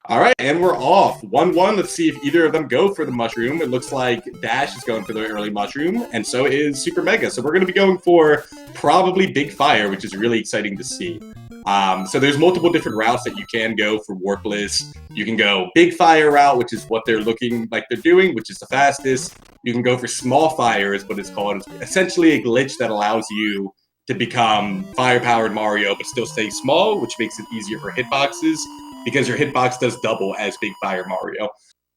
All right, and we're off. 1-1. Let's see if either of them go for the mushroom. It looks like Dash is going for the early mushroom, and so is Super Mega. So we're going to be going for probably Big Fire, which is really exciting to see. So there's multiple different routes that you can go for Warpless. You can go Big Fire route, which is what they're looking like they're doing, which is the fastest. You can go for Small Fire, is what it's called. It's essentially a glitch that allows you to become fire-powered Mario, but still stay small, which makes it easier for hitboxes, because your hitbox does double as Big Fire Mario.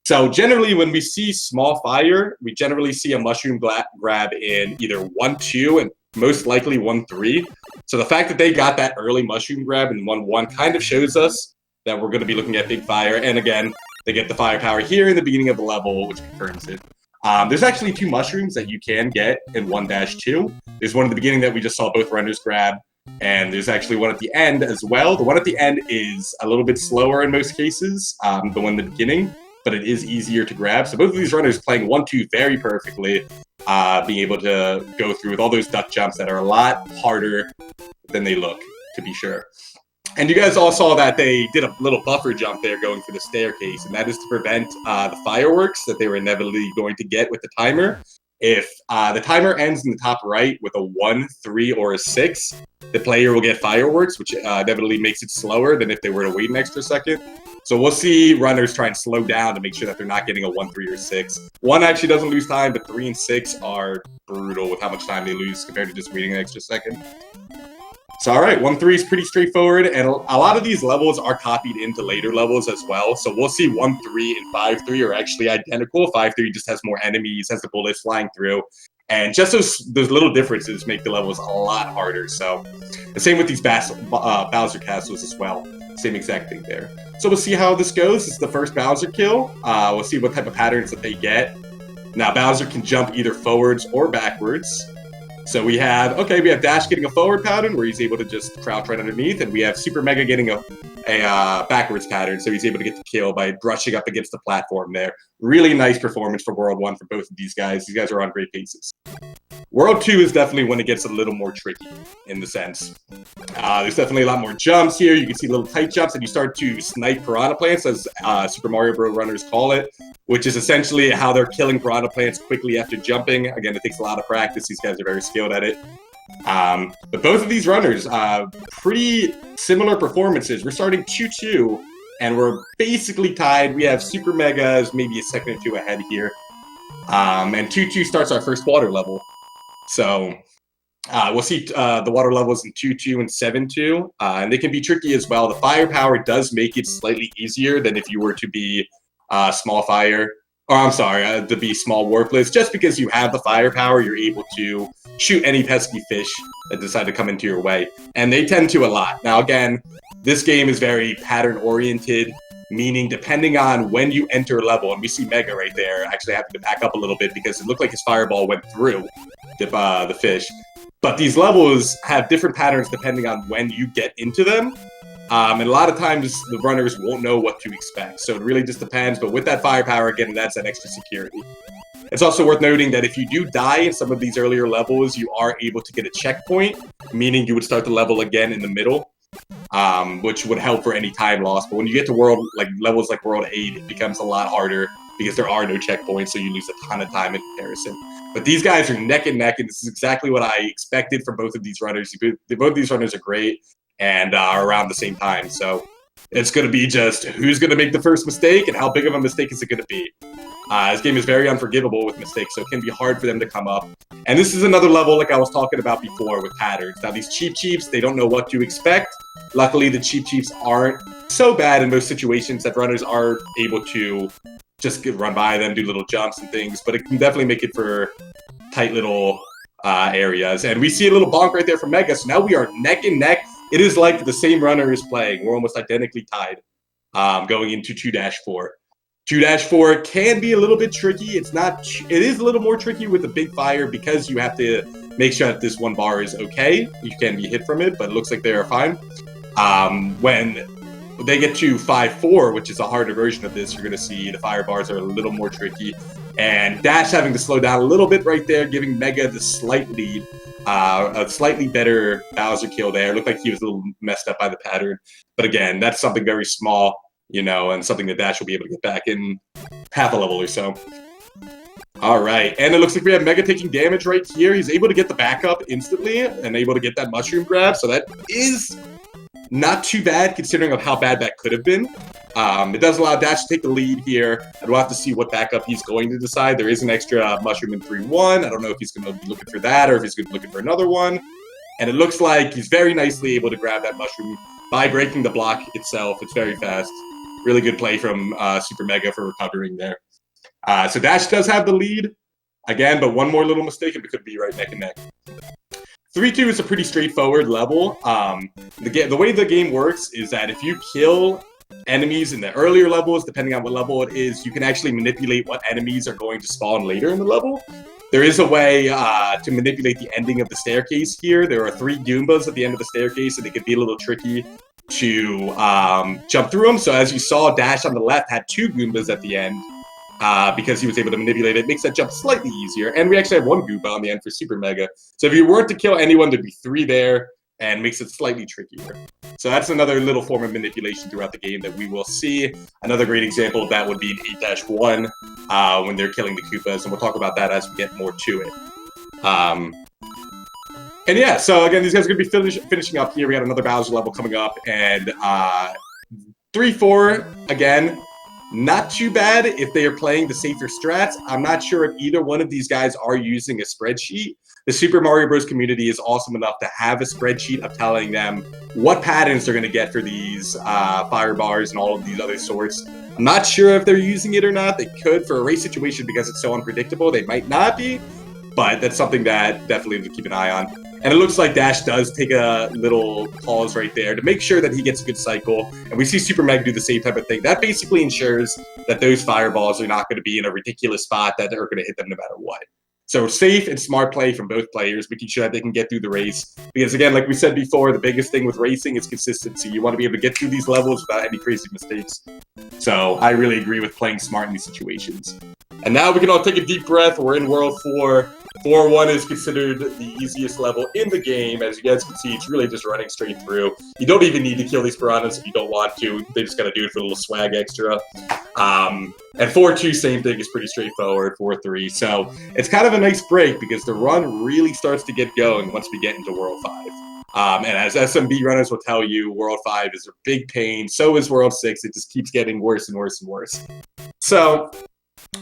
So generally, when we see Small Fire, we generally see a mushroom grab in either 1-2 and most likely 1-3. So the fact that they got that early mushroom grab in 1-1 kind of shows us that we're going to be looking at Big Fire. And again, they get the firepower here in the beginning of the level, which confirms it. There's actually 2 mushrooms that you can get in 1-2. There's one at the beginning that we just saw both runners grab, and there's actually one at the end as well. The one at the end is a little bit slower in most cases, the one at the beginning, but it is easier to grab. So both of these runners playing 1-2 very perfectly, being able to go through with all those duck jumps that are a lot harder than they look, to be sure. And you guys all saw that they did a little buffer jump there going for the staircase, and that is to prevent the fireworks that they were inevitably going to get with the timer. If the timer ends in the top right with a 1, 3, or a 6, the player will get fireworks, which inevitably makes it slower than if they were to wait an extra second. So we'll see runners try and slow down to make sure that they're not getting a 1, 3, or 6. 1 actually doesn't lose time, but 3 and 6 are brutal with how much time they lose compared to just waiting an extra second. So all right, 1-3 is pretty straightforward, and a lot of these levels are copied into later levels as well. So we'll see 1-3 and 5-3 are actually identical. 5-3 just has more enemies, has the bullets flying through, and just those little differences make the levels a lot harder. So the same with these Bowser castles as well. Same exact thing there. So we'll see how this goes. This is the first Bowser kill. We'll see what type of patterns that they get. Now Bowser can jump either forwards or backwards. So we have Dash getting a forward pattern where he's able to just crouch right underneath, and we have Super Mega getting a backwards pattern, so he's able to get the kill by brushing up against the platform there. Really nice performance for World 1 for both of these guys. These guys are on great paces. World 2 is definitely when it gets a little more tricky in the sense. There's definitely a lot more jumps here. You can see little tight jumps, and you start to snipe piranha plants, as Super Mario Bros. Runners call it, which is essentially how they're killing piranha plants quickly after jumping. Again, it takes a lot of practice. These guys are very skilled at it. But both of these runners, pretty similar performances. We're starting 2-2, and we're basically tied. We have Super Megas maybe a second or 2 ahead here. And 2-2 starts our first water level. So we'll see the water levels in 2-2 and 7-2, and they can be tricky as well. The firepower does make it slightly easier than if you were to be Small Fire, or I'm sorry, to be Small Warpless. Just because you have the firepower, you're able to shoot any pesky fish that decide to come into your way, and they tend to a lot. Now again, this game is very pattern-oriented, meaning depending on when you enter a level, and we see Mega right there actually having to back up a little bit because it looked like his fireball went through the fish. But these levels have different patterns depending on when you get into them. And a lot of times the runners won't know what to expect. So it really just depends. But with that firepower, again, that's that extra security. It's also worth noting that if you do die in some of these earlier levels, you are able to get a checkpoint, meaning you would start the level again in the middle, which would help for any time loss. But when you get to levels like World 8, it becomes a lot harder because there are no checkpoints, so you lose a ton of time in comparison. But these guys are neck and neck, and this is exactly what I expected from both of these runners. Both of these runners are great and are around the same time. So it's going to be just who's going to make the first mistake and how big of a mistake is it going to be. This game is very unforgivable with mistakes, so it can be hard for them to come up. And this is another level like I was talking about before with patterns. Now these Cheep Cheeps, they don't know what to expect. Luckily, the Cheep Cheeps aren't so bad in most situations that runners are able to just run by them, do little jumps and things, but it can definitely make it for tight little areas. And we see a little bonk right there from Mega, so now we are neck and neck. It is like the same runner is playing. We're almost identically tied going into 2-4. 2-4 can be a little bit tricky. It is a little more tricky with the Big Fire because you have to make sure that this one bar is okay. You can be hit from it, but it looks like they are fine. When they get to 5-4, which is a harder version of this, you're going to see the fire bars are a little more tricky. And Dash having to slow down a little bit right there, giving Mega the slight lead. A slightly better Bowser kill there. Looked like he was a little messed up by the pattern. But again, that's something very small. you know, and something that Dash will be able to get back in half a level or so. Alright, and it looks like we have Mega taking damage right here. He's able to get the backup instantly and able to get that mushroom grab, so that is not too bad considering of how bad that could have been. It does allow Dash to take the lead here, and we'll have to see what backup he's going to decide. There is an extra mushroom in 3-1. I don't know if he's going to be looking for that or if he's going to be looking for another one. And it looks like he's very nicely able to grab that mushroom by breaking the block itself. It's very fast. Really good play from Super Mega for recovering there. So Dash does have the lead, again, but one more little mistake and it could be right neck and neck. 3-2 is a pretty straightforward level. The way the game works is that if you kill enemies in the earlier levels, depending on what level it is, you can actually manipulate what enemies are going to spawn later in the level. There is a way to manipulate the ending of the staircase here. There are 3 Goombas at the end of the staircase, and it can be a little tricky to jump through them. So as you saw, Dash on the left had 2 Goombas at the end. Because he was able to manipulate it, makes that jump slightly easier. And we actually have 1 Goomba on the end for Super Mega. So if you weren't to kill anyone, there'd be 3 there, and makes it slightly trickier. So that's another little form of manipulation throughout the game that we will see. Another great example of that would be in 8-1, when they're killing the Koopas, and we'll talk about that as we get more to it. And yeah, so again, these guys are going to be finishing up here. We got another Bowser level coming up, and 3-4, again, not too bad if they are playing the safer strats. I'm not sure if either one of these guys are using a spreadsheet. The Super Mario Bros. Community is awesome enough to have a spreadsheet of telling them what patterns they're going to get for these fire bars and all of these other sorts. I'm not sure if they're using it or not. They could for a race situation because it's so unpredictable. They might not be, but that's something that definitely to keep an eye on. And it looks like Dash does take a little pause right there to make sure that he gets a good cycle. And we see Super Meg do the same type of thing. That basically ensures that those fireballs are not going to be in a ridiculous spot that are going to hit them no matter what. So safe and smart play from both players, making sure that they can get through the race. Because again, like we said before, the biggest thing with racing is consistency. You want to be able to get through these levels without any crazy mistakes. So I really agree with playing smart in these situations. And now we can all take a deep breath. We're in World 4. 4-1 is considered the easiest level in the game. As you guys can see, it's really just running straight through. You don't even need to kill these piranhas if you don't want to. They just got to do it for a little swag extra. And 4-2, same thing, is pretty straightforward. 4-3. So it's kind of a nice break because the run really starts to get going once we get into World 5. And as SMB runners will tell you, World 5 is a big pain. So is World 6. It just keeps getting worse and worse and worse. So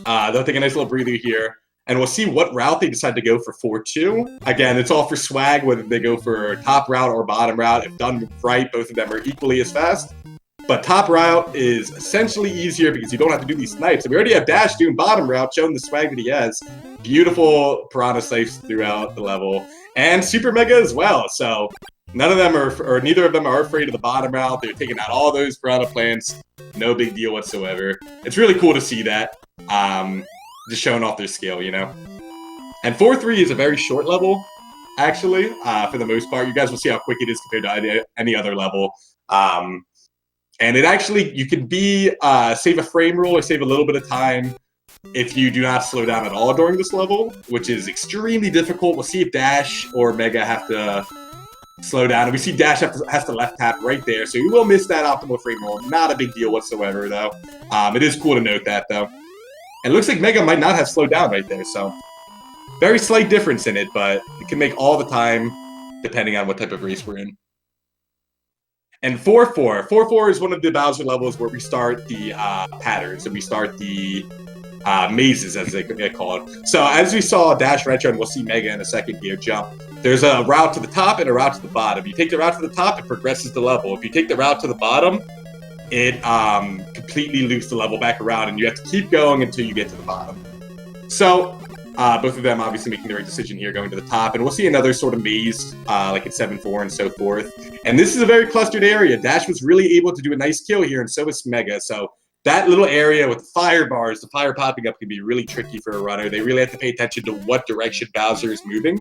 they'll take a nice little breather here. And we'll see what route they decide to go for 4-2. Again, it's all for swag, whether they go for top route or bottom route. If done right, both of them are equally as fast. But top route is essentially easier because you don't have to do these snipes. And we already have Dash doing bottom route, showing the swag that he has. Beautiful piranha snipes throughout the level. And Super Mega as well. So none of them are, or neither of them are afraid of the bottom route. They're taking out all those piranha plants. No big deal whatsoever. It's really cool to see that. Just showing off their skill, you know? And 4-3 is a very short level, actually, for the most part. You guys will see how quick it is compared to any other level. And it actually, you can save a frame roll or save a little bit of time if you do not slow down at all during this level, which is extremely difficult. We'll see if Dash or Mega have to slow down. And we see Dash has to left tap right there, so you will miss that optimal frame roll. Not a big deal whatsoever, though. It is cool to note that, though. And it looks like Mega might not have slowed down right there, so very slight difference in it, but it can make all the time depending on what type of race we're in. And 4-4. 4-4 is one of the Bowser levels where we start the patterns, and we start the mazes, as they get called. So as we saw Dash Retro, and we'll see Mega in a second here, jump, there's a route to the top and a route to the bottom. You take the route to the top, it progresses the level. If you take the route to the bottom, it completely loops the level back around, and you have to keep going until you get to the bottom. So both of them obviously making the right decision here, going to the top, and we'll see another sort of maze like in 7-4 and so forth. And this is a very clustered area. Dash was really able to do a nice kill here, and so is Mega. So that little area with the fire bars, the fire popping up, can be really tricky for a runner. They really have to pay attention to what direction Bowser is moving.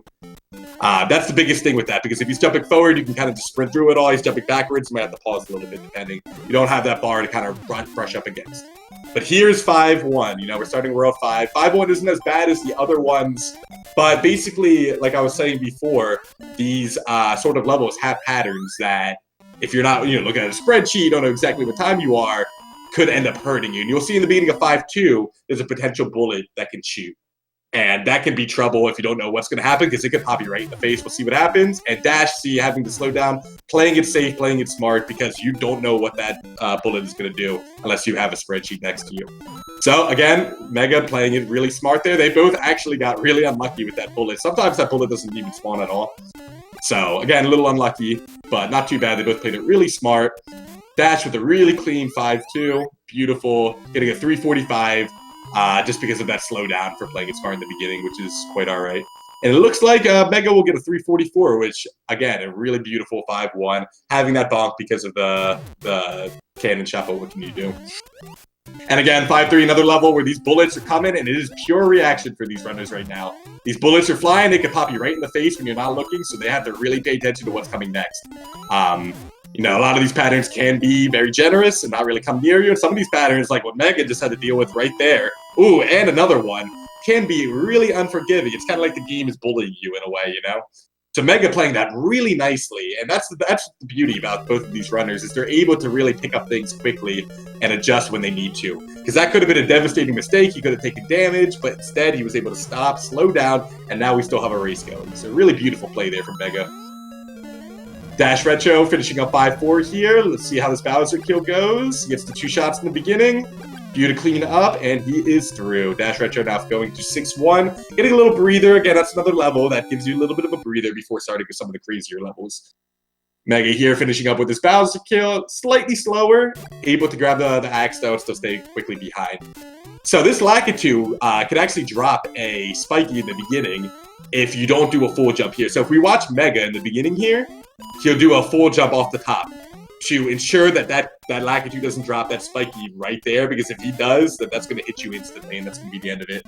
That's the biggest thing with that, because if he's jumping forward, you can kind of just sprint through it all. He's jumping backwards, you might have to pause a little bit, depending. You don't have that bar to kind of brush up against. But here's 5-1. You know, we're starting World 5. 5-1 isn't as bad as the other ones, but basically, like I was saying before, these sort of levels have patterns that if you're not, looking at a spreadsheet, you don't know exactly what time you are, could end up hurting you. And you'll see in the beginning of 5-2, there's a potential bullet that can shoot. And that can be trouble if you don't know what's going to happen, because it could pop you right in the face. We'll see what happens. And Dash, see having to slow down, playing it safe, playing it smart, because you don't know what that bullet is going to do unless you have a spreadsheet next to you. So again, Mega playing it really smart there. They both actually got really unlucky with that bullet. Sometimes that bullet doesn't even spawn at all. So again, a little unlucky, but not too bad. They both played it really smart. Dash with a really clean 5-2. Beautiful. Getting a 345. Just because of that slowdown for playing it smart in the beginning, which is quite all right. And it looks like Mega will get a 344, which, again, a really beautiful 5-1. Having that bonk because of the cannon shuffle, what can you do? And again, 5-3, another level where these bullets are coming, and it is pure reaction for these runners right now. These bullets are flying, they can pop you right in the face when you're not looking, so they have to really pay attention to what's coming next. You know, a lot of these patterns can be very generous and not really come near you. And some of these patterns, like what Mega just had to deal with right there, ooh, and another one, can be really unforgiving. It's kind of like the game is bullying you in a way, you know? So Mega playing that really nicely, and that's the beauty about both of these runners, is they're able to really pick up things quickly and adjust when they need to. Because that could have been a devastating mistake, he could have taken damage, but instead he was able to stop, slow down, and now we still have a race going. So really beautiful play there from Mega. Dash Retro finishing up 5-4 here. Let's see how this Bowser kill goes. He gets the 2 shots in the beginning. Few to clean up, and he is through. Dash Retro now going to 6-1. Getting a little breather. Again, that's another level that gives you a little bit of a breather before starting with some of the crazier levels. Mega here finishing up with this Bowser kill. Slightly slower. Able to grab the axe, though, and still stay quickly behind. So this Lakitu could actually drop a spiky in the beginning if you don't do a full jump here. So if we watch Mega in the beginning here, he'll do a full jump off the top to ensure that Lakitu doesn't drop that spiky right there, because if he does, then that's going to hit you instantly, and that's going to be the end of it.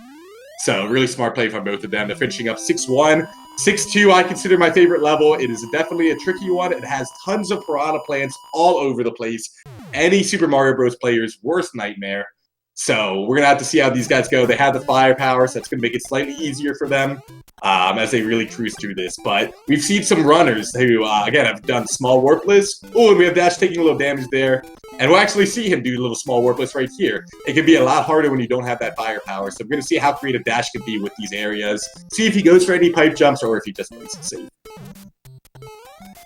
So really smart play from both of them. They're finishing up 6-1. 6-2 I consider my favorite level. It is definitely a tricky one. It has tons of piranha plants all over the place. Any Super Mario Bros. Player's worst nightmare. So we're going to have to see how these guys go. They have the firepower, so that's going to make it slightly easier for them as they really cruise through this. But we've seen some runners who, again, have done small Warpless. Oh, and we have Dash taking a little damage there. And we'll actually see him do a little small Warpless right here. It can be a lot harder when you don't have that firepower. So we're going to see how creative Dash can be with these areas. See if he goes for any pipe jumps or if he just plays it safe.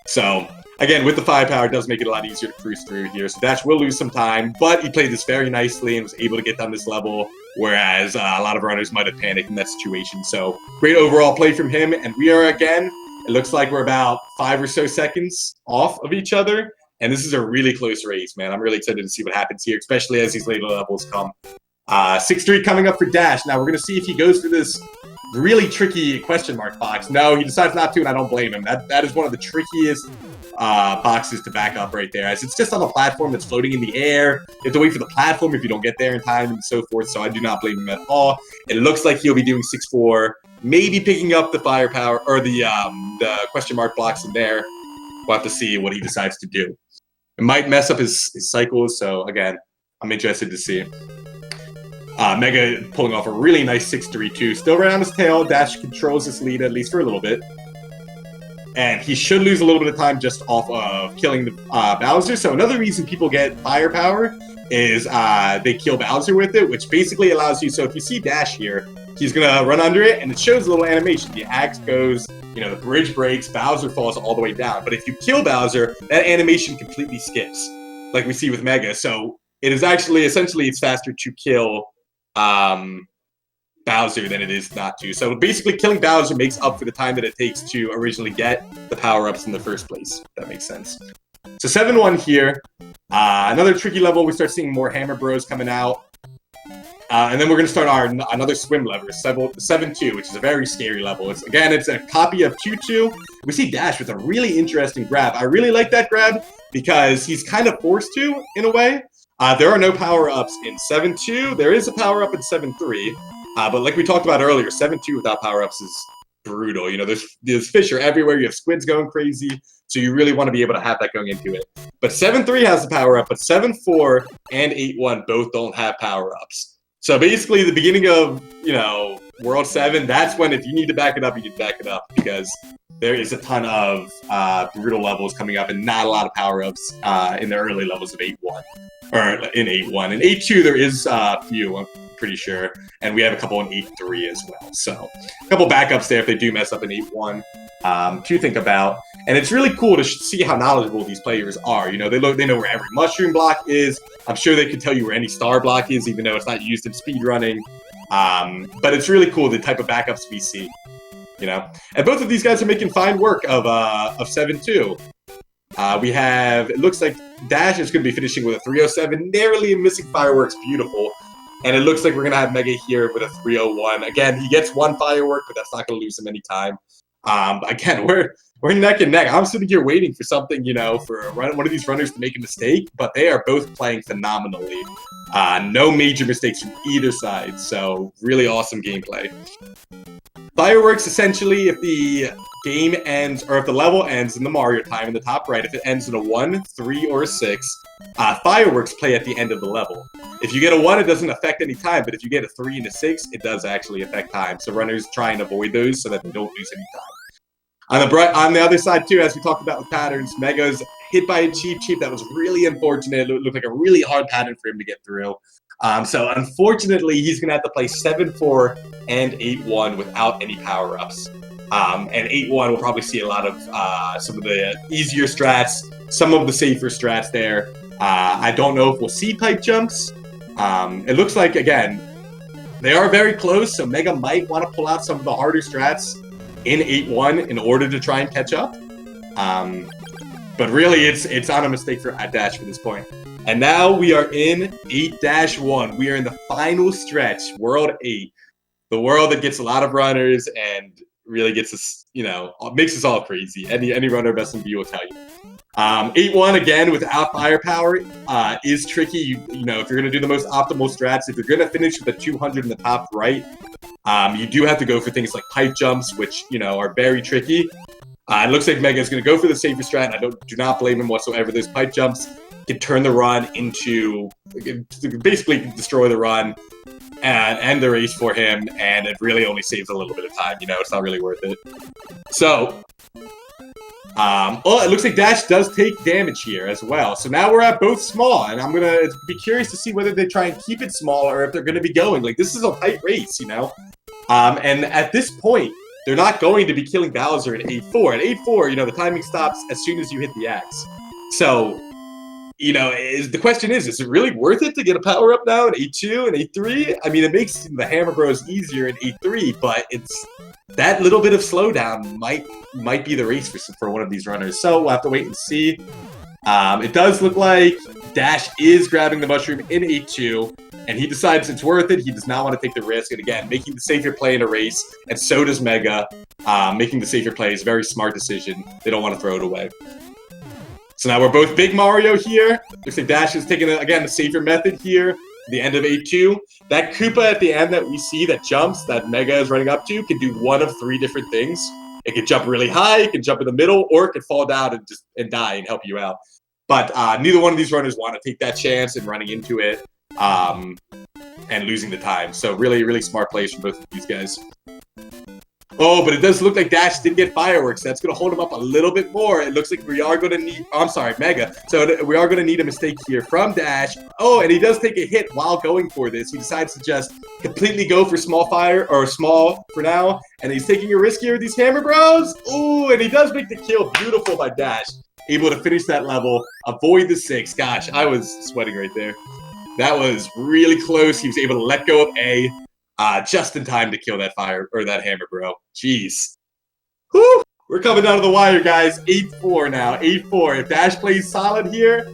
So again, with the firepower, it does make it a lot easier to cruise through here. So Dash will lose some time, but he played this very nicely and was able to get down this level, whereas a lot of runners might have panicked in that situation. So great overall play from him, and we are, again, it looks like we're about 5 or so seconds off of each other, and this is a really close race, man. I'm really excited to see what happens here, especially as these later levels come. 6-3 coming up for Dash. Now we're going to see if he goes for this really tricky question mark box. No, he decides not to, and I don't blame him. That is one of the trickiest boxes to back up right there, as it's just on a platform that's floating in the air. You have to wait for the platform if you don't get there in time and so forth, so I do not blame him at all. It looks like he'll be doing 6-4, maybe picking up the firepower, or the question mark blocks in there. We'll have to see what he decides to do. It might mess up his cycles, so again, I'm interested to see. Mega pulling off a really nice 6-3-2. Still right on his tail. Dash controls this lead, at least for a little bit. And he should lose a little bit of time just off of killing the Bowser. So another reason people get firepower is they kill Bowser with it, which basically allows you... So if you see Dash here, he's going to run under it, and it shows a little animation. The axe goes, you know, the bridge breaks, Bowser falls all the way down. But if you kill Bowser, that animation completely skips, like we see with Mega. So it is actually, essentially, it's faster to kill Bowser than it is not to. So basically killing Bowser makes up for the time that it takes to originally get the power-ups in the first place, if that makes sense. So 7-1 here. Another tricky level. We start seeing more Hammer Bros coming out. And then we're going to start another swim lever, 7-2, which is a very scary level. It's a copy of 2-2. We see Dash with a really interesting grab. I really like that grab because he's kind of forced to, in a way. There are no power-ups in 7-2. There is a power-up in 7-3. But like we talked about earlier, 7-2 without power-ups is brutal. You know, there's fish are everywhere. You have squids going crazy. So you really want to be able to have that going into it. But 7-3 has the power-up, but 7-4 and 8-1 both don't have power-ups. So basically, the beginning of, World 7, that's when if you need to back it up, you need to back it up, because there is a ton of brutal levels coming up and not a lot of power-ups in the early levels of 8-1. Or in 8-1. In 8-2, there is a few, I'm pretty sure. And we have a couple in 8-3 as well. So, a couple backups there if they do mess up in 8-1 to think about. And it's really cool to see how knowledgeable these players are. They know where every mushroom block is. I'm sure they could tell you where any star block is, even though it's not used in speedrunning. But it's really cool, the type of backups we see. And both of these guys are making fine work of 7-2. We have, it looks like Dash is going to be finishing with a 307, narrowly missing fireworks, beautiful. And it looks like we're going to have Mega here with a 301. Again, he gets one firework, but that's not going to lose him any time. Again, we're neck and neck. I'm sitting here waiting for something, for one of these runners to make a mistake, but they are both playing phenomenally. No major mistakes from either side, so really awesome gameplay. Fireworks, essentially, if the game ends, or if the level ends in the Mario time in the top right, if it ends in a 1, 3, or a 6, fireworks play at the end of the level. If you get a 1, it doesn't affect any time, but if you get a 3 and a 6, it does actually affect time. So runners try and avoid those so that they don't lose any time. On the other side, too, as we talked about with patterns, Mega's hit by a cheap that was really unfortunate. It looked like a really hard pattern for him to get through. So unfortunately, he's going to have to play 7-4 and 8-1 without any power-ups. And 8-1 will probably see a lot of some of the easier strats, some of the safer strats there. I don't know if we'll see pipe jumps. It looks like, again, they are very close, so Mega might want to pull out some of the harder strats in 8-1 in order to try and catch up. But really, it's on a mistake for Dash at this point. And now we are in 8-1. We are in the final stretch, World 8. The world that gets a lot of runners and really gets us, makes us all crazy. Any runner of SMB will tell you. 8-1, again, without firepower, is tricky. If you're going to do the most optimal strats, if you're going to finish with a 200 in the top right, you do have to go for things like pipe jumps, which, are very tricky. It looks like Mega is going to go for the safer strat, and I do not blame him whatsoever. Those pipe jumps can turn the run into, basically destroy the run and end the race for him, and it really only saves a little bit of time. It's not really worth it. So, it looks like Dash does take damage here as well. So now we're at both small, and I'm going to be curious to see whether they try and keep it small or if they're going to be going. Like, this is a tight race, And at this point, they're not going to be killing Bowser at 8-4. At 8-4, the timing stops as soon as you hit the X. So, the question is it really worth it to get a power-up now in 8-2 and 8-3? I mean, it makes the Hammer Bros easier in 8-3, but it's that little bit of slowdown might be the race for one of these runners. So we'll have to wait and see. It does look like Dash is grabbing the mushroom in 8-2, and he decides it's worth it. He does not want to take the risk. And again, making the safer play in a race, and so does Mega. Making the safer play is a very smart decision. They don't want to throw it away. So now we're both Big Mario here. Looks like Dash is taking, again, the safer method here. The end of 8-2. That Koopa at the end that we see that jumps, that Mega is running up to, can do one of 3 different things. It can jump really high, it can jump in the middle, or it can fall down and die and help you out. But neither one of these runners want to take that chance and running into it and losing the time. So really, really smart plays from both of these guys. Oh, but it does look like Dash did get fireworks. That's going to hold him up a little bit more. It looks like we are going to need... Oh, I'm sorry, Mega. So we are going to need a mistake here from Dash. Oh, and he does take a hit while going for this. He decides to just completely go for small fire, or small for now. And he's taking a risk here with these Hammer Bros. Ooh, and he does make the kill. Beautiful by Dash. Able to finish that level, avoid the 6. Gosh, I was sweating right there. That was really close. He was able to let go of A. Just in time to kill that that Hammer Bro. Jeez. Whew! We're coming down to the wire, guys. 8-4 now. 8-4. If Dash plays solid here,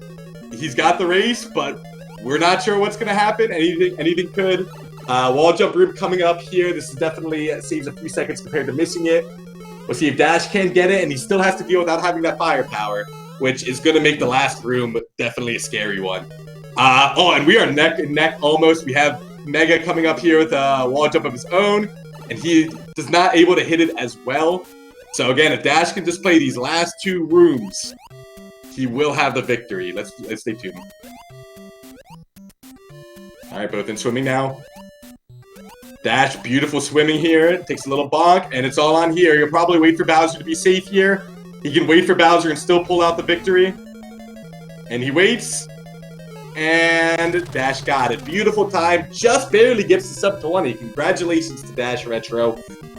he's got the race, but we're not sure what's going to happen. Anything could. Wall jump room coming up here. This is definitely saves a few seconds compared to missing it. We'll see if Dash can get it, and he still has to deal without having that firepower, which is going to make the last room definitely a scary one. And we are neck and neck almost. We have Mega coming up here with a wall jump of his own, and he is not able to hit it as well. So again, if Dash can just play these last 2 rooms, he will have the victory. Let's stay tuned. All right, both in swimming now. Dash, beautiful swimming here. Takes a little bonk, and it's all on here. He'll probably wait for Bowser to be safe here. He can wait for Bowser and still pull out the victory. And he waits. And Dash got it. Beautiful time. Just barely gets to sub 20. Congratulations to Dash Retro.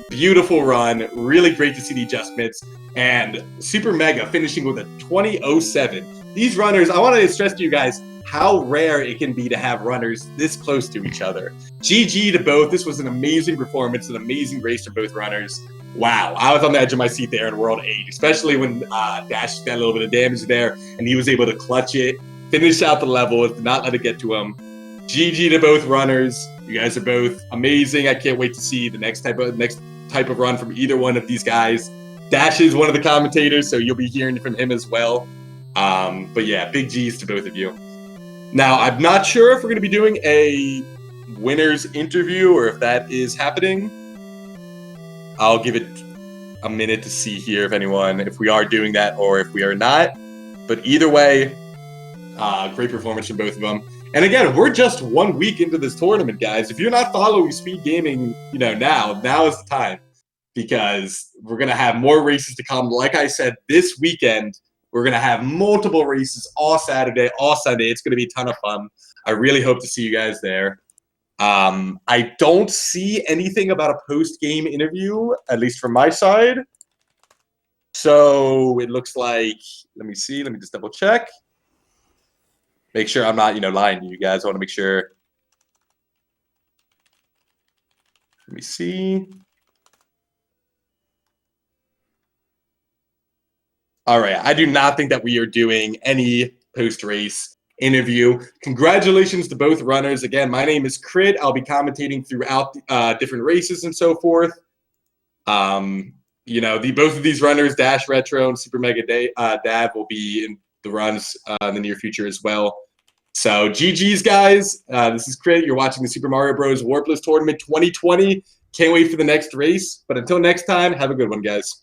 Beautiful run. Really great to see the adjustments. And Super Mega finishing with a 20.07. These runners, I want to stress to you guys how rare it can be to have runners this close to each other. GG to both. This was an amazing performance, an amazing race for both runners. Wow, I was on the edge of my seat there in World 8, especially when Dash got a little bit of damage there, and he was able to clutch it, finish out the level, not let it get to him. GG to both runners. You guys are both amazing. I can't wait to see the next type of run from either one of these guys. Dash is one of the commentators, so you'll be hearing from him as well. But yeah, big G's to both of you. Now, I'm not sure if we're going to be doing a winner's interview or if that is happening. I'll give it a minute to see here if we are doing that or if we are not. But either way, great performance from both of them. And again, we're just 1 week into this tournament, guys. If you're not following SpeedGaming, now is the time, because we're going to have more races to come. Like I said, this weekend, we're going to have multiple races all Saturday, all Sunday. It's going to be a ton of fun. I really hope to see you guys there. I don't see anything about a post-game interview, at least from my side. So it looks like, let me see. Let me just double check. Make sure I'm not, lying to you guys. I want to make sure. Let me see. All right. I do not think that we are doing any post-race interview. Congratulations to both runners. Again, my name is Crit. I'll be commentating throughout different races and so forth. Both of these runners, Dash Retro and SuperMegaDav, will be in the runs in the near future as well. So GG's, guys. This is Crit. You're watching the Super Mario Bros. Warpless Tournament 2020. Can't wait for the next race. But until next time, have a good one, guys.